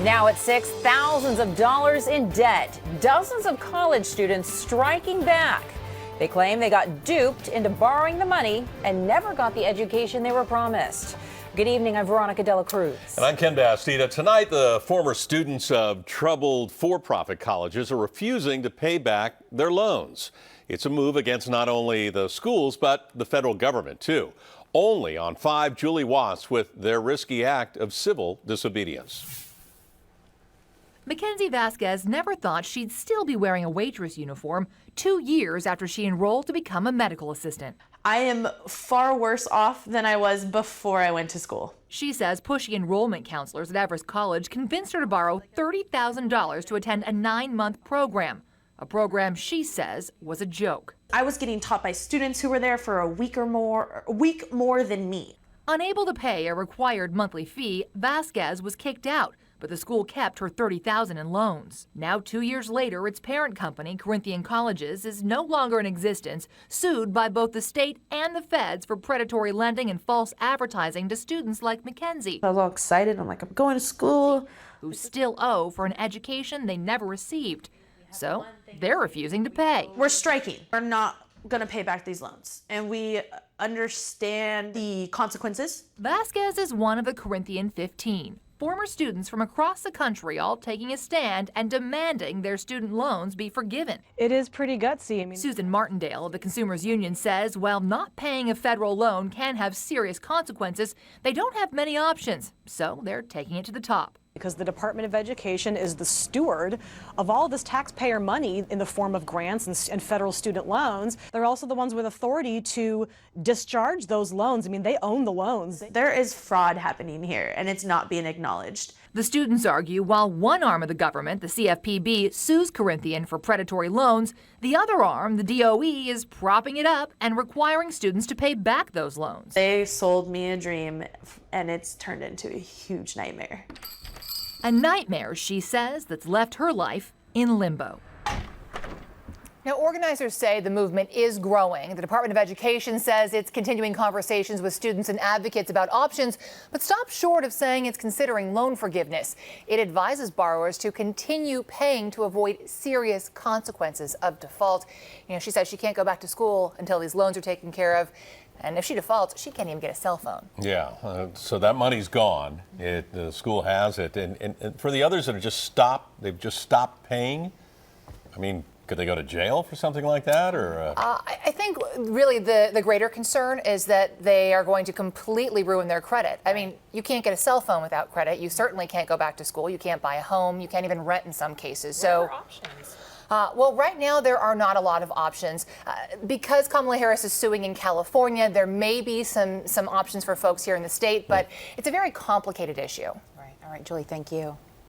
Now at 6, thousands of dollars in debt. Dozens of college students striking back. They claim they got duped into borrowing the money and never got the education they were promised. Good evening, I'm Veronica Dela Cruz. And I'm Ken Bastida. Tonight, the former students of troubled for-profit colleges are refusing to pay back their loans. It's a move against not only the schools, but the federal government, too. Only on 5, Julie Watts with their risky act of civil disobedience. Mackenzie Vasquez never thought she'd still be wearing a waitress uniform 2 years after she enrolled to become a medical assistant. I am far worse off than I was before I went to school. She says pushy enrollment counselors at Everest College convinced her to borrow $30,000 to attend a 9-month program. A program she says was a joke. I was getting taught by students who were there for a week more than me. Unable to pay a required monthly fee, Vasquez was kicked out, but the school kept her $30,000 in loans. Now, 2 years later, its parent company, Corinthian Colleges, is no longer in existence, sued by both the state and the feds for predatory lending and false advertising to students like Mackenzie. I was all excited. I'm like, I'm going to school. Who still owe for an education they never received. So they're refusing to pay. We're striking. We're not going to pay back these loans, and we understand the consequences. Vasquez is one of the Corinthian 15. Former students from across the country all taking a stand and demanding their student loans be forgiven. It is pretty gutsy. Susan Martindale of the Consumers Union says while not paying a federal loan can have serious consequences, they don't have many options, so they're taking it to the top. Because the Department of Education is the steward of all this taxpayer money in the form of grants and federal student loans. They're also the ones with authority to discharge those loans. I mean, they own the loans. There is fraud happening here, and it's not being acknowledged. The students argue while one arm of the government, the CFPB, sues Corinthian for predatory loans, the other arm, the DOE, is propping it up and requiring students to pay back those loans. They sold me a dream, and it's turned into a huge nightmare. A nightmare, she says, that's left her life in limbo. Now, organizers say the movement is growing. The Department of Education says it's continuing conversations with students and advocates about options, but stops short of saying it's considering loan forgiveness. It advises borrowers to continue paying to avoid serious consequences of default. You know, she says she can't go back to school until these loans are taken care of. And if she defaults, she can't even get a cell phone. Yeah, so that money's gone. The school has it. And for the others that are they've just stopped paying, I mean, could they go to jail for something like that? Or I think really the greater concern is that they are going to completely ruin their credit. I mean, you can't get a cell phone without credit. You certainly can't go back to school. You can't buy a home. You can't even rent in some cases. What are options? Well, right now there are not a lot of options. Because Kamala Harris is suing in California, there may be some options for folks here in the state, but it's a very complicated issue. Right. All right, Julie, thank you.